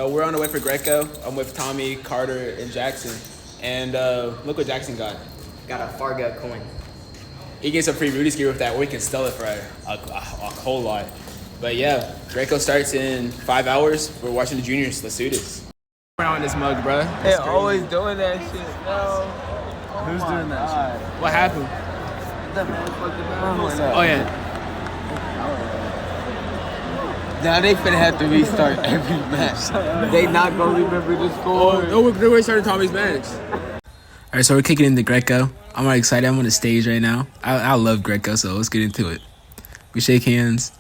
We're on the way for Greco. I'm with Tommy, Carter, and Jackson. And look what Jackson got. Got a Fargo coin. He gets a free Rudy's gear with that, or we can sell it for a whole lot. But yeah, Greco starts in 5 hours. We're watching the juniors. Let's do this. On this mug, bro. They always doing that shit, yo. Who's doing that shit? What happened? Oh yeah. Now they finna have to restart every match. They not gonna remember the score. No, we're already starting Tommy's match. All right, so we're kicking into Greco. I'm really excited. I'm on the stage right now. I love Greco, so let's get into it. We shake hands.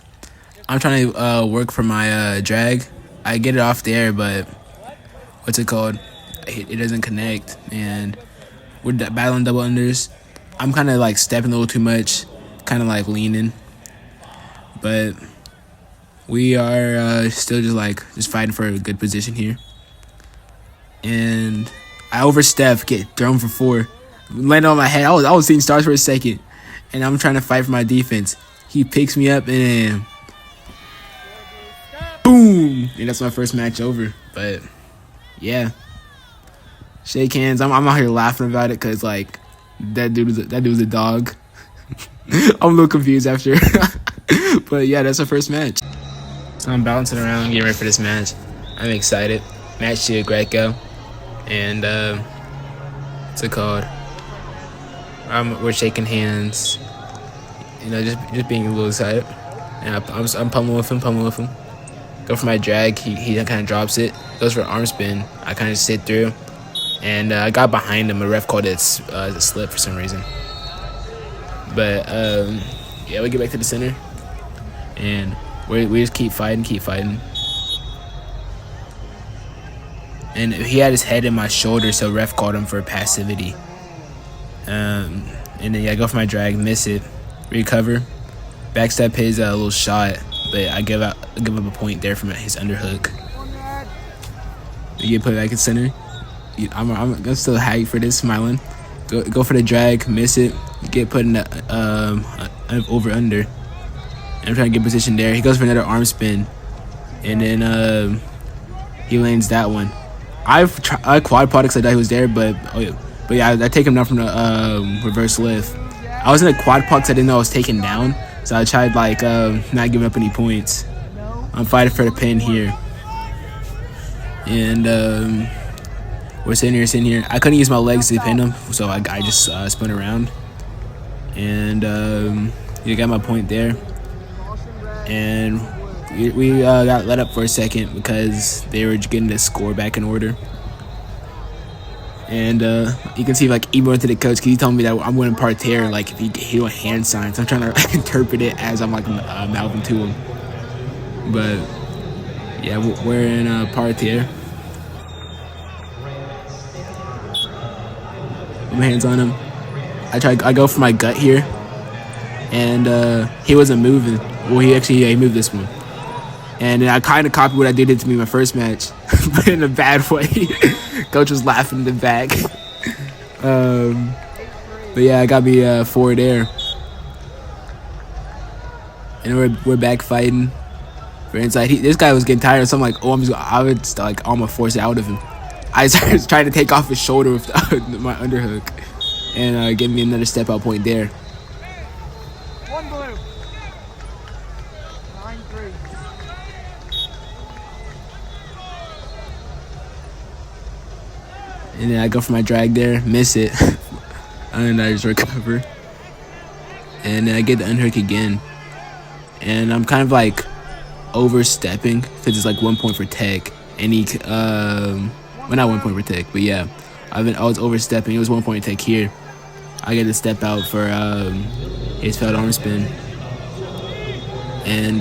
I'm trying to work for my drag. I get it off there, but what's it called? It doesn't connect, and we're battling double unders. I'm kind of like stepping a little too much, kind of like leaning, but we are still just fighting for a good position here. And I overstep, get thrown for 4, land on my head. I was seeing stars for a second, and I'm trying to fight for my defense. He picks me up and boom, and that's my first match over. But yeah, shake hands. I'm out here laughing about it because like that dude was a dog. I'm a little confused after, but yeah, that's our first match. So I'm bouncing around, getting ready for this match. I'm excited. Match to Greco, and what's it called? We're shaking hands, you know, just being a little excited. And I'm pummeling with him. Go for my drag. He kind of drops it. Goes for arm spin. I kind of sit through, and I got behind him. A ref called it a slip for some reason. But yeah, we get back to the center, and we just keep fighting. And he had his head in my shoulder, so ref called him for passivity. And then yeah, I go for my drag, miss it, recover, backstep his little shot, but I give up a point there from his underhook. We get put back in center. I'm still happy for this, smiling. Go for the drag, miss it, get put in the over under. And I'm trying to get position there. He goes for another arm spin, and then he lands that one. I quad products. I thought he was there, but yeah, I take him down from the reverse lift. I was in a quad puck, so I didn't know I was taken down, so I tried not giving up any points. I'm fighting for the pin here, and we're sitting here. I couldn't use my legs to pin him, so I just spun around, and you got my point there. And we got let up for a second because they were getting the score back in order. And you can see like email to the coach because he told me that I'm winning parterre. Like if he doing hand signs, I'm trying to interpret it as I'm like mouthing to him. But yeah, we're in parterre. Put my hands on him. I go for my gut here, and he wasn't moving. Well, he moved this one. And I kind of copied what I did to me my first match, but in a bad way. Coach was laughing in the back. But yeah, I got me 4 there. And we're back fighting for inside. This guy was getting tired, so I'm like, I'm gonna force it out of him. I started trying to take off his shoulder with my underhook, and give me another step out point there. One blue. 9-3. And then I go for my drag there, miss it, and I just recover. And then I get the unhook again, and I'm kind of like overstepping because it's like 1 point for tech. And he, well, not 1 point for tech, but yeah, I was overstepping. It was 1 point tech here. I get to step out for his failed arm spin, and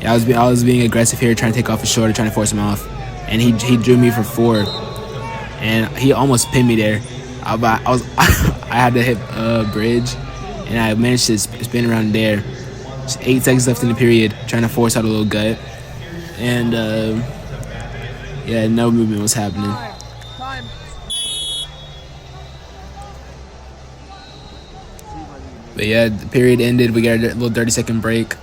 yeah, I was being aggressive here, trying to take off his shoulder, trying to force him off, and he drew me for 4, and he almost pinned me there. I had to hit bridge, and I managed to spin around there. Just 8 seconds left in the period, trying to force out a little gut, and yeah, no movement was happening. Time. But yeah, the period ended. We got a little 30-second break.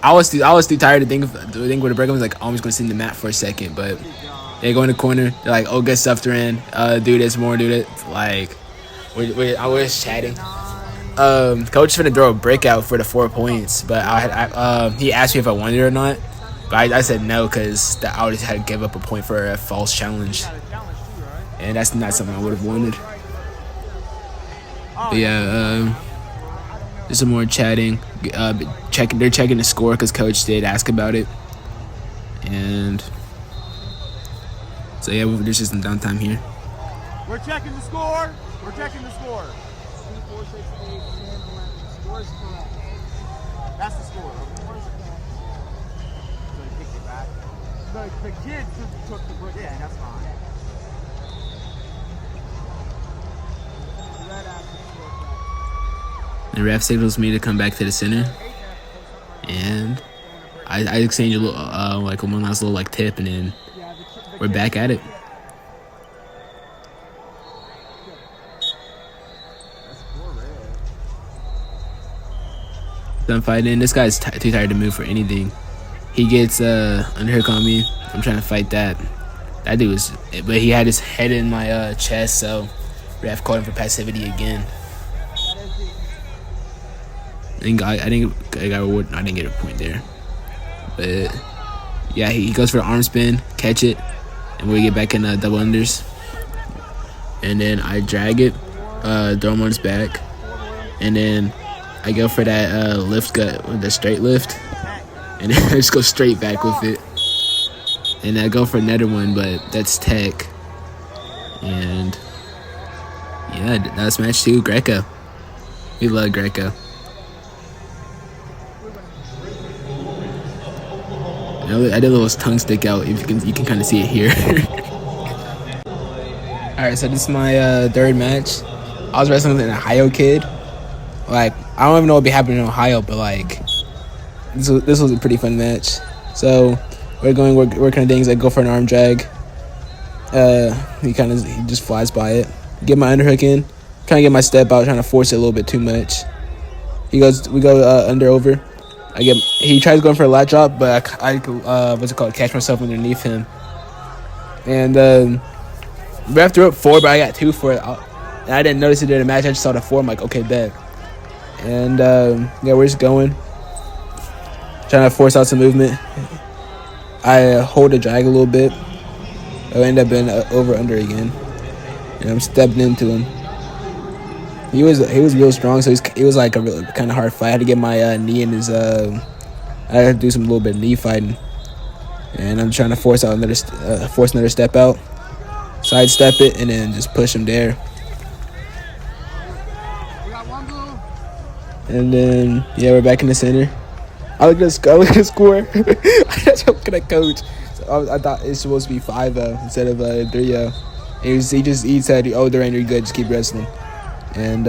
I was too tired to think with the break. I was like, I'm just gonna sit in the mat for a second, but they go in the corner. They're like, oh, get stuff in. Do this more, do it. Like, I was chatting. Coach finna throw a breakout for the 4 points, but he asked me if I wanted it or not, but I said no because I would have had to give up a point for a false challenge, and that's not something I would have wanted. But yeah, there's some more chatting. They're checking the score because Coach did ask about it, and so yeah, there's just some downtime here. We're checking the score. We're checking the score. 2, 4, 6, 8, 10, 11. Score is correct. That's the score. So he kicked it back. The kid took the break. Yeah, that's fine. The ref signals me to come back to the center, and I exchange a little like one last little like tip, and then we're back at it. So I'm fighting. This guy's too tired to move for anything. He gets underhook on me. I'm trying to fight that. That dude was, but he had his head in my chest, so ref called him for passivity again. I didn't get a point there, but yeah, he goes for the arm spin, catch it, and we get back in double unders, and then I drag it, throw him on his back, and then I go for that lift gut with the straight lift, and then I just go straight back with it, and I go for another one, but that's tech, and yeah, that's match 2, Greco. We love Greco. I did a little tongue stick out. If you can kind of see it here. All right, so this is my third match. I was wrestling with an Ohio kid. Like, I don't even know what would be happening in Ohio, but like, this was a pretty fun match. So we're working on things. I go for an arm drag. He just flies by it. Get my underhook in. Trying to get my step out. Trying to force it a little bit too much. We go under over. He tries going for a lat drop, but I catch myself underneath him. And ref threw up 4, but I got 2 for it. And I didn't notice it during the match. I just saw the 4. I'm like, okay, bet. And yeah, we're just going, trying to force out some movement. I hold the drag a little bit. I end up being over under again, and I'm stepping into him. He was real strong, so he was like a really kind of hard fight. I had to get my knee in his. I had to do some little bit of knee fighting, and I'm trying to force another step out, sidestep it, and then just push him there. And then yeah, we're back in the center. I look at the score. I was looking at coach. So I thought it's supposed to be 5-0 instead of 3-0. He said, "Oh, there ain't, you're good. Just keep wrestling." And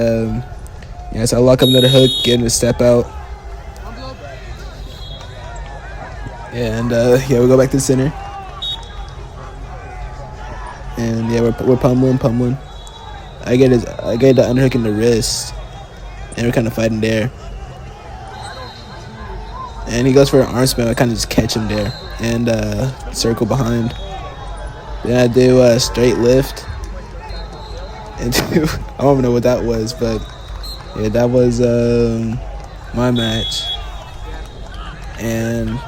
yeah, so I lock up another hook, get him to step out. And yeah, we go back to the center. And yeah, we're pummeling. I get the underhook in the wrist, and we're kind of fighting there. And he goes for an arm spin. I kind of just catch him there and circle behind. Then I do a straight lift. And I don't even know what that was, but yeah, that was my match. And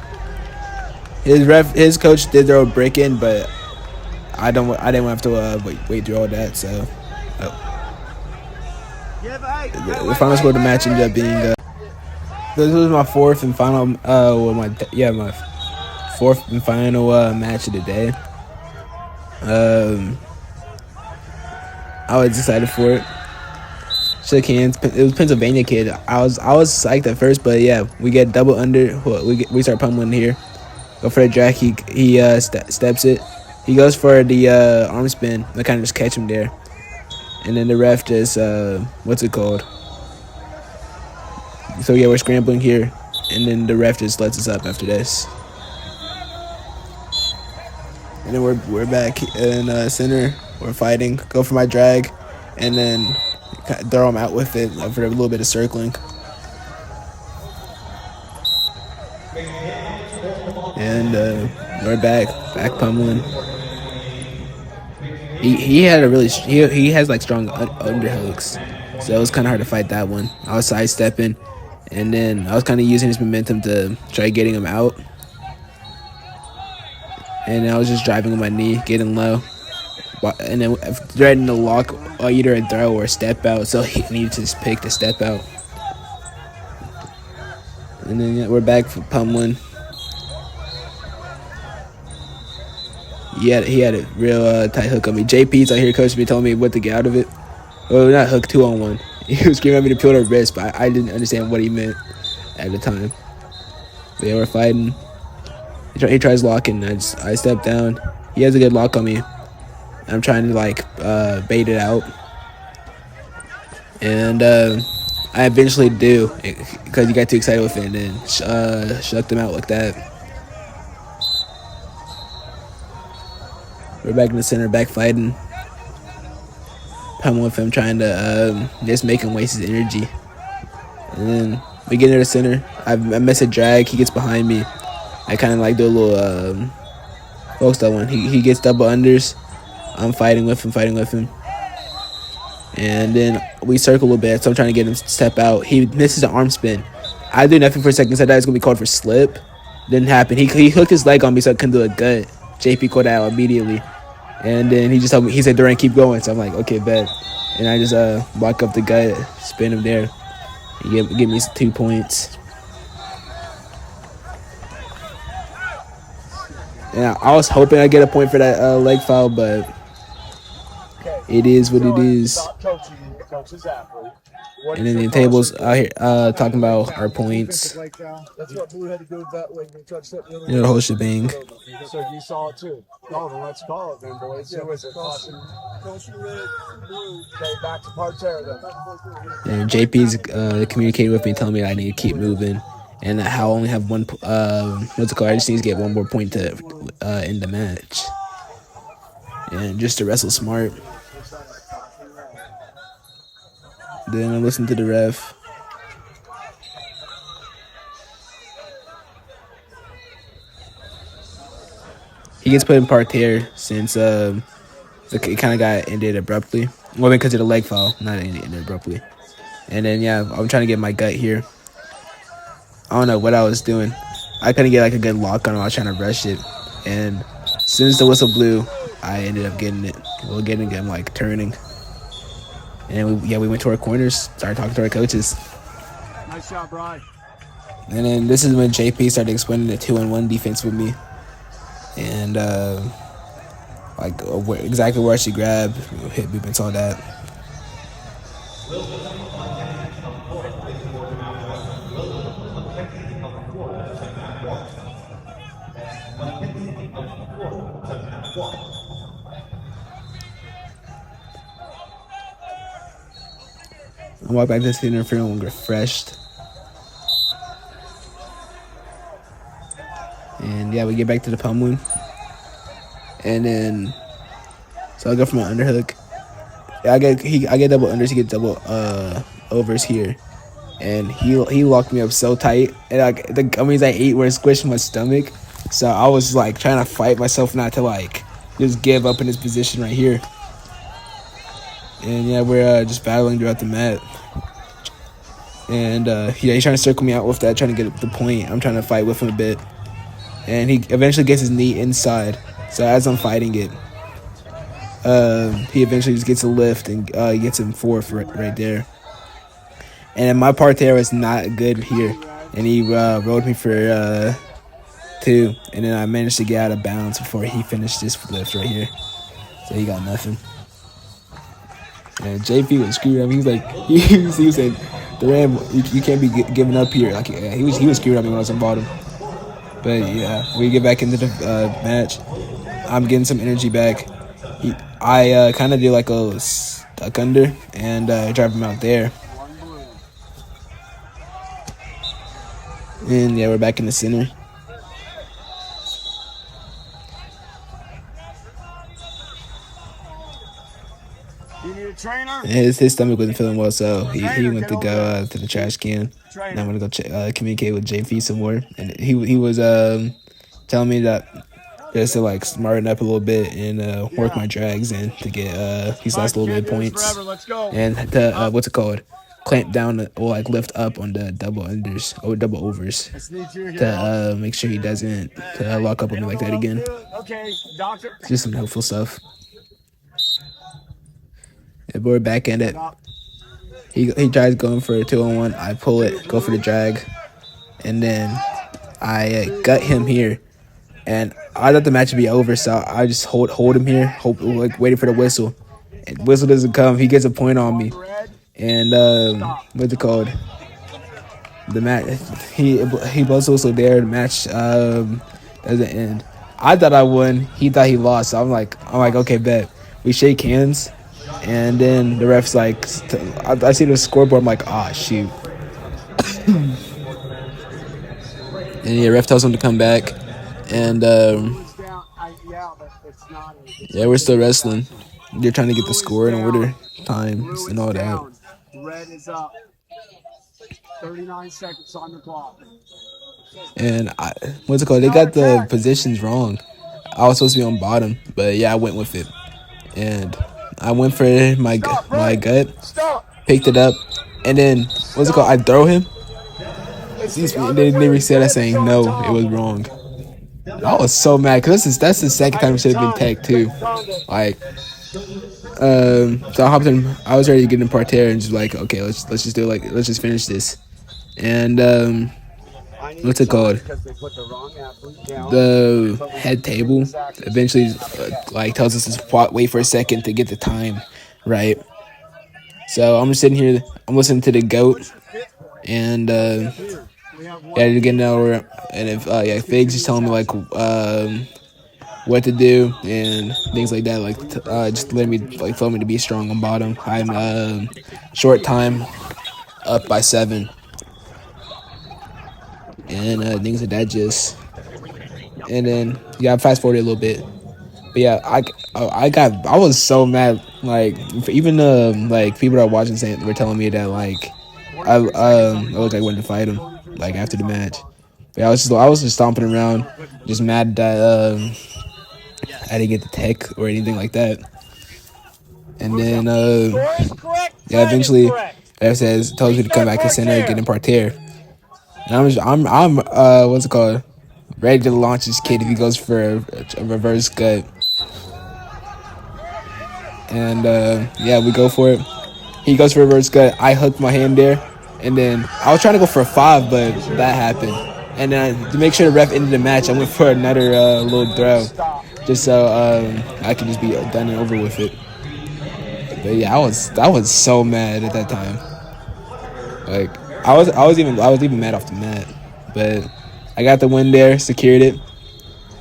his coach did throw a break in, but I didn't have to wait through all that. So the final score of the match ended up being. This was my fourth and final. My fourth and final match of the day. I was excited for it. Shook hands. It was Pennsylvania kid. I was psyched at first, but yeah, we get double under. We start pummeling here. Go for the drag. He steps it. He goes for the arm spin. I kind of just catch him there, and then the ref just what's it called? So yeah, we're scrambling here, and then the ref just lets us up after this. And then we're back in center. We're fighting. Go for my drag, and then throw him out with it for a little bit of circling. and we're back pummeling. He had a really he has like strong underhooks, so it was kind of hard to fight that one. I was sidestepping, and then I was kind of using his momentum to try getting him out, and I was just driving with my knee, getting low, and then threatening to lock either a throw or a step out, so he needed to just pick the step out. And then yeah, we're back for pummeling. He had a real tight hook on me. JP's out here coaching me, telling me what to get out of it. Oh, not hook, 2-on-1. He was screaming at me to peel the wrist, but I didn't understand what he meant at the time. They were fighting. He tries locking. I step down. He has a good lock on me. I'm trying to like bait it out, and I eventually do because he got too excited with it, and then shucked him out like that. We're back in the center, back fighting. I'm with him, trying to just make him waste his energy. And then we get into the center. I miss a drag. He gets behind me. I kind of like do a little focus that one. He gets double unders. I'm fighting with him. And then we circle a little bit, so I'm trying to get him to step out. He misses an arm spin. I do nothing for a second, so I thought it was going to be called for slip. Didn't happen. He hooked his leg on me, so I couldn't do a gut. JP called out immediately. And then he just told me, he said, Durant, keep going. So I'm like, okay, bet. And I just walk up the gut, spin him there. He give me 2 points. And I was hoping I'd get a point for that leg foul, but it is what it is. And then the tables out here talking about our points. The whole shebang. So you saw it too. Oh, then let's call it then, boys. Who is it? Caution. Okay, back to Parterre then. And JP's communicating with me, telling me I need to keep moving, and how I only have one. What's it called? I just need to get one more point to end the match, and just to wrestle smart. Then I listen to the ref. He gets put in parterre since it kind of got ended abruptly. Well, because of the leg foul, not ended abruptly. And then, yeah, I'm trying to get my gut here. I don't know what I was doing. I couldn't get like a good lock on him. I was trying to rush it. And as soon as the whistle blew, I ended up getting it. Well, getting him, like, turning. And we went to our corners, started talking to our coaches. Nice job, Brian. And then this is when JP started explaining the 2-on-1 defense with me. And exactly where I should grab, hit movements, all that. I walk back to the center, feeling refreshed. And yeah, we get back to the pummeling. And then, so I go for my underhook. I get double unders, he gets double overs here. And he locked me up so tight. And like the gummies I ate were squishing my stomach. So I was like trying to fight myself not to like just give up in this position right here. And yeah, we're just battling throughout the mat. And he's trying to circle me out with that, trying to get the point. I'm trying to fight with him a bit. And he eventually gets his knee inside. So as I'm fighting it, he eventually just gets a lift and gets him 4 for right there. And my parterre was not good here. And he rode me for 2. And then I managed to get out of bounds before he finished this lift right here. So he got nothing. And JP was screwed up. He was like, he was saying, Durant, you can't be giving up here. Like, yeah, he was screwed up me when I was on bottom. But yeah, we get back into the match. I'm getting some energy back. I kind of do like a stuck under and drive him out there. And yeah, we're back in the center. You need a trainer? And his stomach wasn't feeling well, so he went to go to the trash can. And I'm gonna go communicate with JP some more. And he was telling me that just to like smarten up a little bit and work my drags in to get these last little bit of points and to what's it called, clamp down or like lift up on the double unders or double overs to make sure he doesn't lock up on me like that again. Okay, doctor. Just some helpful stuff. Yeah, but we're back in it. He tries going for a 2-on-1. I pull it, go for the drag, and then I gut him here. And I thought the match would be over, so I just hold him here, like waiting for the whistle. And whistle doesn't come. He gets a point on me, and what's it called? The match. He blows the whistle there. The match doesn't end. I thought I won. He thought he lost. So I'm like, okay, bet. We shake hands, and then the ref's like, I see the scoreboard. I'm like, ah, shoot. And yeah, ref tells him to come back, and yeah, we're still wrestling. They're trying to get the score in order, times, and all that. Red is up. 39 seconds on the clock. And what's it called? They got the positions wrong. I was supposed to be on bottom, but yeah, I went with it. And I went for my gut, picked it up, and then what's it called? I throw him. They reset us saying no, it was wrong. I was so mad because that's the second time it should have been tagged too. Like, so I hopped in. I was ready to get in parterre and just like, okay, let's just do it. Like, let's just finish this. And what's it called? The head table eventually like tells us to wait for a second to get the time right. So I'm just sitting here. I'm listening to the goat, and yeah, to get over. And if yeah, Figs is telling me like what to do and things like that, like just let me like tell me to be strong on bottom. I'm short time up by 7. And things like that just, and then yeah, fast forward a little bit, but yeah, I was so mad. Like even like people that are watching saying were telling me that like I looked like I went to fight him like after the match. But I was just stomping around, just mad that I didn't get the tech or anything like that. And then yeah, eventually F tells me to come back to center and get in parterre. And I'm what's it called? Ready to launch this kid if he goes for a reverse gut. And yeah, we go for it. He goes for a reverse gut. I hooked my hand there, and then I was trying to go for a 5, but that happened. And then to make sure the ref ended the match, I went for another little throw, just so I could just be done and over with it. But yeah, I was so mad at that time. Like I was even mad off the mat, but I got the win there, secured it.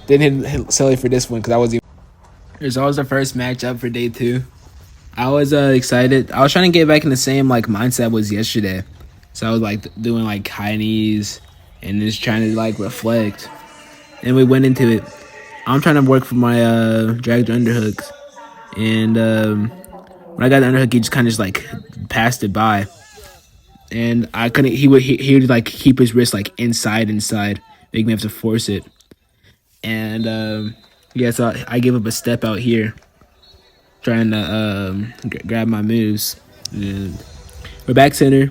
Didn't hit Sully for this one because I was even. There's always the first match up for day 2. I was excited. I was trying to get back in the same like mindset was yesterday, so I was like doing like high knees and just trying to like reflect. And we went into it. I'm trying to work for my dragged underhooks, and when I got the underhook, he just kind of just like passed it by. And I couldn't. He would like keep his wrist like inside, make me have to force it. And yeah, so I gave up a step out here, trying to grab my moves. And we're back center.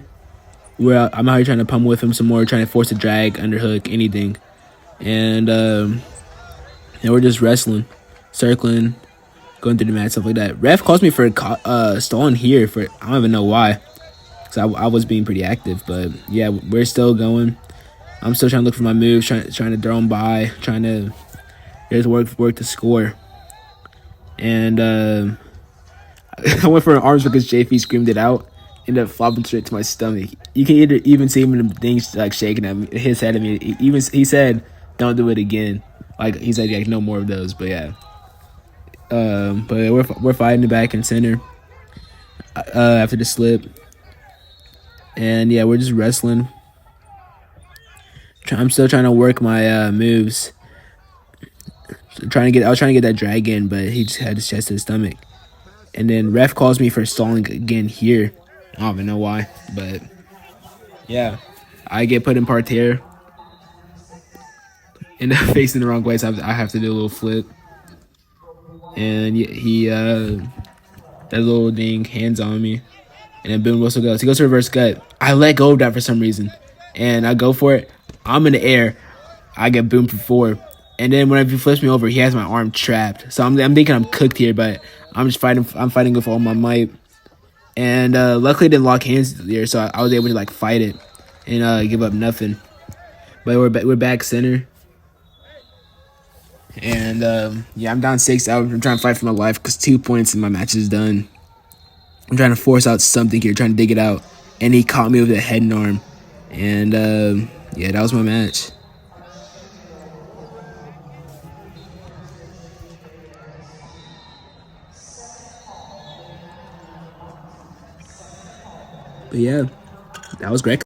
I'm out here trying to pummel with him some more, trying to force a drag, underhook, anything. And we're just wrestling, circling, going through the mat, stuff like that. Ref calls me for stalling here for I don't even know why. So I was being pretty active, but yeah, we're still going. I'm still trying to look for my moves, trying to throw them by, trying to just work the score. And I went for an arms because JP screamed it out, ended up flopping straight to my stomach. You can even see him in the things like shaking at me, his head at me. He said, "Don't do it again." Like he said, like no more of those. But yeah, but we're fighting the back and center after the slip. And yeah, we're just wrestling. I'm still trying to work my moves. I was trying to get that drag in, but he just had his chest to his stomach. And then ref calls me for stalling again here. I don't even know why, but yeah, I get put in parterre. end up facing the wrong way, so I have to do a little flip. And he does a little ding, hands on me. And then boom, whistle goes. He goes to reverse gut. I let go of that for some reason. And I go for it. I'm in the air. I get boomed for 4. And then whenever he flips me over, he has my arm trapped. So I'm thinking I'm cooked here, but I'm just fighting. I'm fighting with all my might. And luckily, it didn't lock hands there, so I was able to like fight it and give up nothing. But we're back center. And yeah, I'm down 6 out. I'm trying to fight for my life because 2 points and my match is done. I'm trying to force out something here, trying to dig it out. And he caught me with a head and arm. And yeah, that was my match. But yeah, that was Greco.